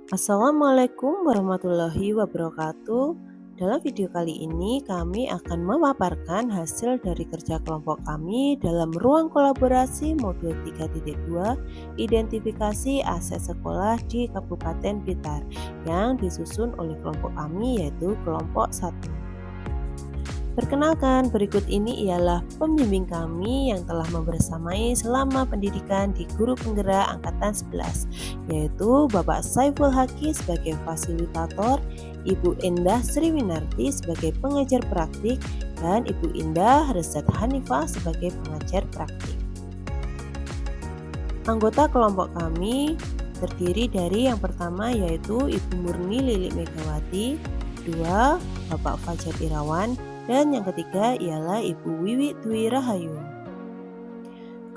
Assalamualaikum warahmatullahi wabarakatuh. Dalam video kali ini kami akan memaparkan hasil dari kerja kelompok kami dalam ruang kolaborasi modul 3.2 identifikasi aset sekolah di Kabupaten Blitar yang disusun oleh kelompok kami yaitu kelompok 1. Perkenalkan, berikut ini ialah pembimbing kami yang telah membersamai selama pendidikan di Guru Penggerak Angkatan 11, yaitu Bapak Saiful Haki sebagai fasilitator, Ibu Endah Sriwinarti sebagai pengajar praktik, dan Ibu Indah Rezat Hanifah sebagai pengajar praktik. Anggota kelompok kami terdiri dari yang pertama yaitu Ibu Murni Lilik Megawati, dua Bapak Fajar Irawan, dan yang ketiga ialah Ibu Wiwi Dwi Rahayu.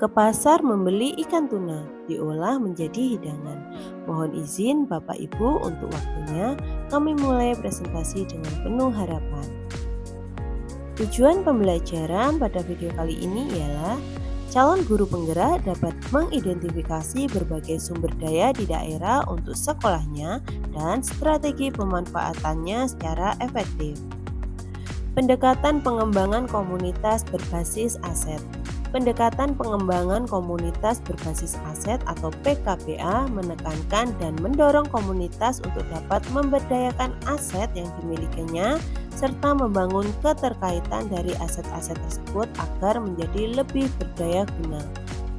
Ke pasar membeli ikan tuna, diolah menjadi hidangan. Mohon izin Bapak Ibu untuk waktunya, kami mulai presentasi dengan penuh harapan. Tujuan pembelajaran pada video kali ini ialah calon guru penggerak dapat mengidentifikasi berbagai sumber daya di daerah untuk sekolahnya dan strategi pemanfaatannya secara efektif. Pendekatan pengembangan komunitas berbasis aset. Pendekatan pengembangan komunitas berbasis aset atau PKBA menekankan dan mendorong komunitas untuk dapat memberdayakan aset yang dimilikinya serta membangun keterkaitan dari aset-aset tersebut agar menjadi lebih berdaya guna.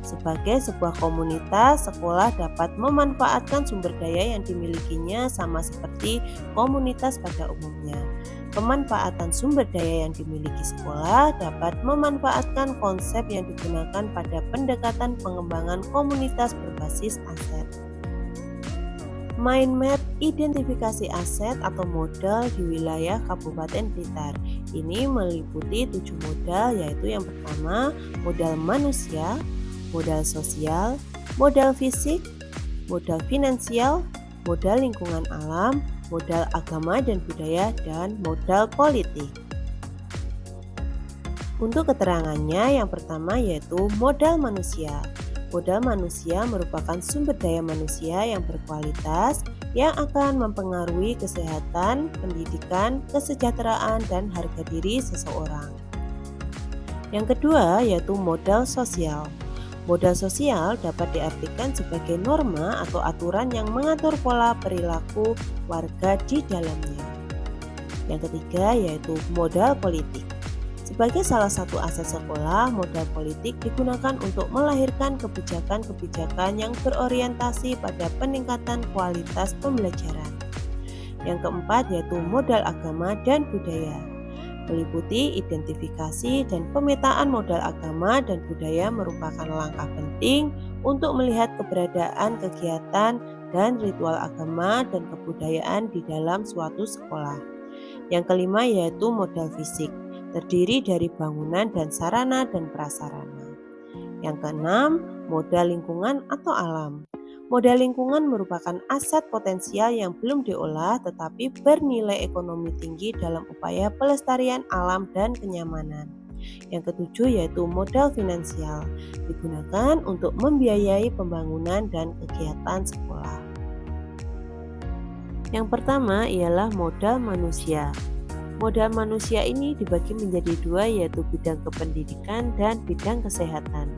Sebagai sebuah komunitas, sekolah dapat memanfaatkan sumber daya yang dimilikinya sama seperti komunitas pada umumnya. Pemanfaatan sumber daya yang dimiliki sekolah dapat memanfaatkan konsep yang digunakan pada pendekatan pengembangan komunitas berbasis aset. Mind map identifikasi aset atau modal di wilayah Kabupaten Blitar. Ini meliputi 7 modal, yaitu yang pertama modal manusia, modal sosial, modal fisik, modal finansial, modal lingkungan alam, modal agama dan budaya, dan modal politik. Untuk keterangannya, yang pertama yaitu modal manusia. Modal manusia merupakan sumber daya manusia yang berkualitas yang akan mempengaruhi kesehatan, pendidikan, kesejahteraan, dan harga diri seseorang. Yang kedua yaitu modal sosial. Modal sosial dapat diartikan sebagai norma atau aturan yang mengatur pola perilaku warga di dalamnya. Yang ketiga yaitu modal politik. Sebagai salah satu aset sekolah, modal politik digunakan untuk melahirkan kebijakan-kebijakan yang berorientasi pada peningkatan kualitas pembelajaran. Yang keempat yaitu modal agama dan budaya. Meliputi identifikasi dan pemetaan modal agama dan budaya merupakan langkah penting untuk melihat keberadaan kegiatan dan ritual agama dan kebudayaan di dalam suatu sekolah. Yang kelima yaitu modal fisik, terdiri dari bangunan dan sarana dan prasarana. Yang keenam, modal lingkungan atau alam. Modal lingkungan merupakan aset potensial yang belum diolah tetapi bernilai ekonomi tinggi dalam upaya pelestarian alam dan kenyamanan. Yang ketujuh yaitu modal finansial, digunakan untuk membiayai pembangunan dan kegiatan sekolah. Yang pertama ialah modal manusia. Modal manusia ini dibagi menjadi dua, yaitu bidang kependidikan dan bidang kesehatan.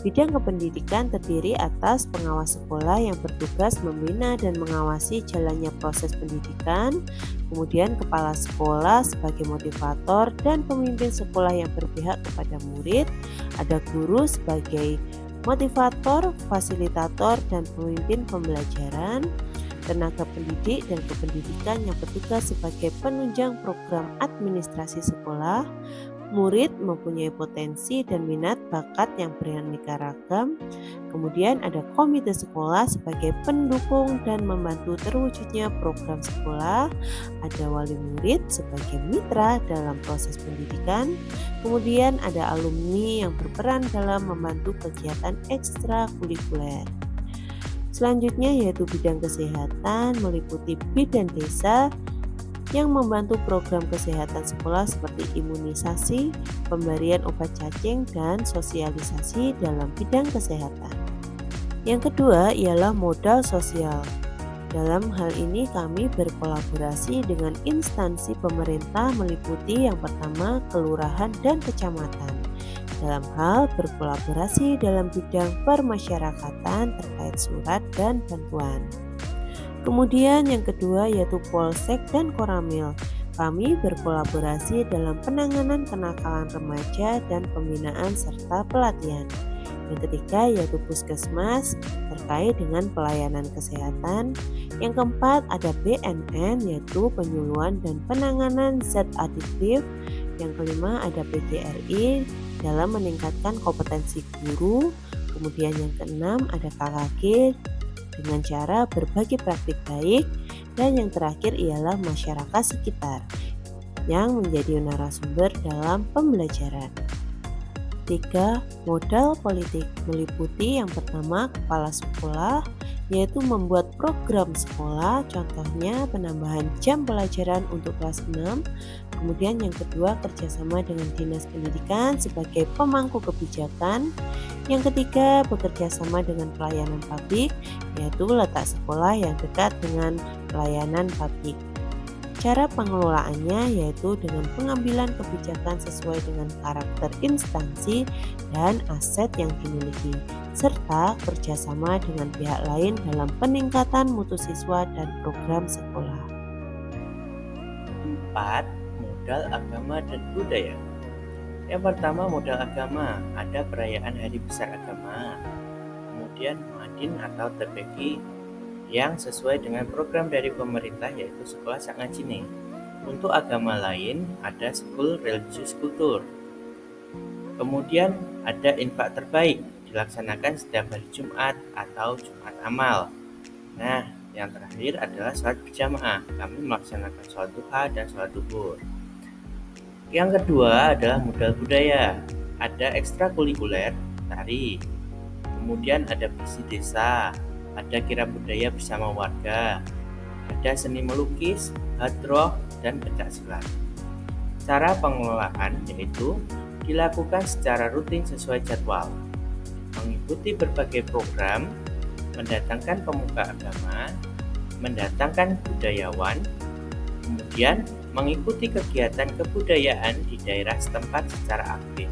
Bidang kependidikan terdiri atas pengawas sekolah yang bertugas membina dan mengawasi jalannya proses pendidikan, kemudian kepala sekolah sebagai motivator dan pemimpin sekolah yang berpihak kepada murid, ada guru sebagai motivator, fasilitator, dan pemimpin pembelajaran, tenaga pendidik dan kependidikan yang bertugas sebagai penunjang program administrasi sekolah. Murid mempunyai potensi dan minat bakat yang beraneka ragam. Kemudian ada komite sekolah sebagai pendukung dan membantu terwujudnya program sekolah. Ada wali murid sebagai mitra dalam proses pendidikan. Kemudian ada alumni yang berperan dalam membantu kegiatan ekstrakurikuler. Selanjutnya yaitu bidang kesehatan, meliputi bidan desa yang membantu program kesehatan sekolah seperti imunisasi, pemberian obat cacing, dan sosialisasi dalam bidang kesehatan. Yang kedua ialah modal sosial. Dalam hal ini kami berkolaborasi dengan instansi pemerintah meliputi yang pertama kelurahan dan kecamatan. Dalam hal berkolaborasi dalam bidang permasyarakatan terkait surat dan bantuan. Kemudian yang kedua yaitu Polsek dan Koramil. Kami berkolaborasi dalam penanganan kenakalan remaja dan pembinaan serta pelatihan. Yang ketiga yaitu Puskesmas terkait dengan pelayanan kesehatan. Yang keempat ada BNN yaitu penyuluhan dan penanganan zat adiktif. Yang kelima ada PGRI dalam meningkatkan kompetensi guru. Kemudian yang keenam ada KKG dengan cara berbagi praktik baik, dan yang terakhir ialah masyarakat sekitar yang menjadi narasumber dalam pembelajaran. 3. Modal politik meliputi yang pertama kepala sekolah, yaitu membuat program sekolah, contohnya penambahan jam pelajaran untuk kelas 6. Kemudian yang kedua kerjasama dengan dinas pendidikan sebagai pemangku kebijakan. Yang ketiga bekerja sama dengan pelayanan publik, yaitu letak sekolah yang dekat dengan pelayanan publik. Cara pengelolaannya yaitu dengan pengambilan kebijakan sesuai dengan karakter instansi dan aset yang dimiliki, serta kerjasama dengan pihak lain dalam peningkatan mutu siswa dan program sekolah. 4. Modal agama dan budaya. Yang pertama modal agama, ada perayaan hari besar agama. Kemudian Muadin atau TPQ yang sesuai dengan program dari pemerintah yaitu Sekolah Sak Ngajine. Untuk agama lain ada School Religious Culture. Kemudian ada infak terbaik dilaksanakan setiap hari Jumat atau Jumat Amal. Nah, yang terakhir adalah sholat berjamaah. Kami melaksanakan sholat duha dan sholat duhur. Yang kedua adalah modal budaya. Ada ekstrakurikuler, tari. Kemudian ada visi desa, ada kira budaya bersama warga, ada seni melukis, hadroh, dan pencaksilat. Cara pengelolaan yaitu dilakukan secara rutin sesuai jadwal, mengikuti berbagai program, mendatangkan pemuka agama, mendatangkan budayawan, kemudian mengikuti kegiatan kebudayaan di daerah setempat secara aktif.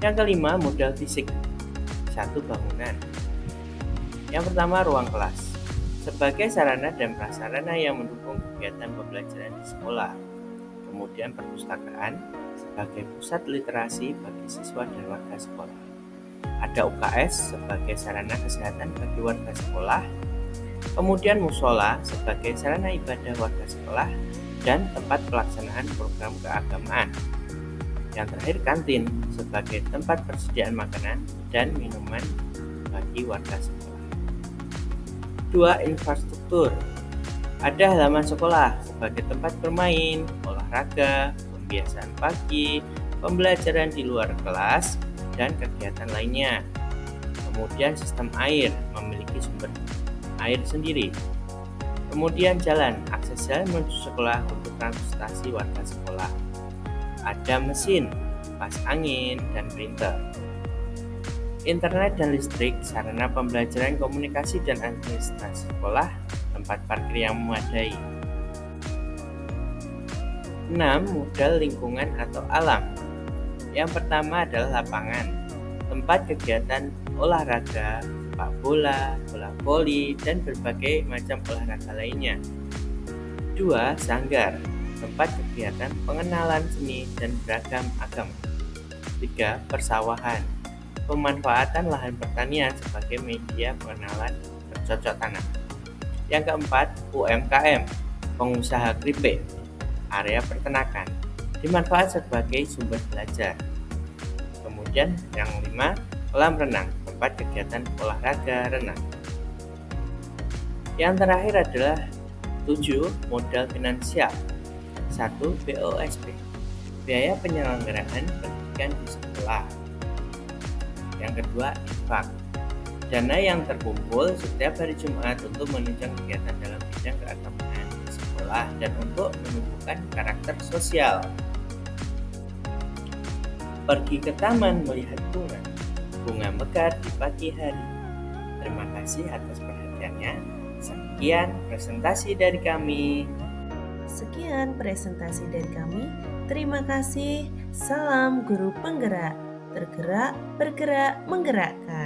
Yang kelima, modal fisik. 1. Bangunan. Yang pertama, ruang kelas. Sebagai sarana dan prasarana yang mendukung kegiatan pembelajaran di sekolah. Kemudian perpustakaan sebagai pusat literasi bagi siswa dan warga sekolah. Ada UKS sebagai sarana kesehatan bagi warga sekolah. Kemudian musola sebagai sarana ibadah warga sekolah dan tempat pelaksanaan program keagamaan. Yang terakhir kantin sebagai tempat persediaan makanan dan minuman bagi warga sekolah. 2. Infrastruktur. Ada halaman sekolah sebagai tempat bermain, olahraga, pembiasaan pagi, pembelajaran di luar kelas, dan kegiatan lainnya. Kemudian sistem air memiliki sumber air sendiri. Kemudian jalan, akses jalan menuju sekolah untuk transportasi warga sekolah. Ada mesin, kipas angin, dan printer. Internet dan listrik, sarana pembelajaran komunikasi dan administrasi sekolah, tempat parkir yang memadai. 6. Modal lingkungan atau alam. Yang pertama adalah lapangan, tempat kegiatan olahraga, sepak bola, bola voli, dan berbagai macam olahraga lainnya. 2. Sanggar, tempat kegiatan pengenalan seni dan beragam agama. 3. Persawahan, pemanfaatan lahan pertanian sebagai media pengenalan bercocok tanam. Yang keempat, UMKM, pengusaha keripik, area peternakan, dimanfaatkan sebagai sumber belajar. Kemudian yang 5, kolam renang, tempat kegiatan olahraga renang. Yang terakhir adalah 7. Modal finansial. 1. BOSP, biaya penyelenggaraan pendidikan di sekolah. Yang kedua, infak, dana yang terkumpul setiap hari Jumat untuk menunjang kegiatan dalam bidang keagamaan di sekolah dan untuk menumbuhkan karakter sosial. Pergi ke taman melihat bunga mekar di pagi hari. Terima kasih atas perhatian. memperhatikannya. Sekian presentasi dari kami. Sekian presentasi dari kami. Terima kasih. Salam guru penggerak. Tergerak, bergerak, menggerakkan.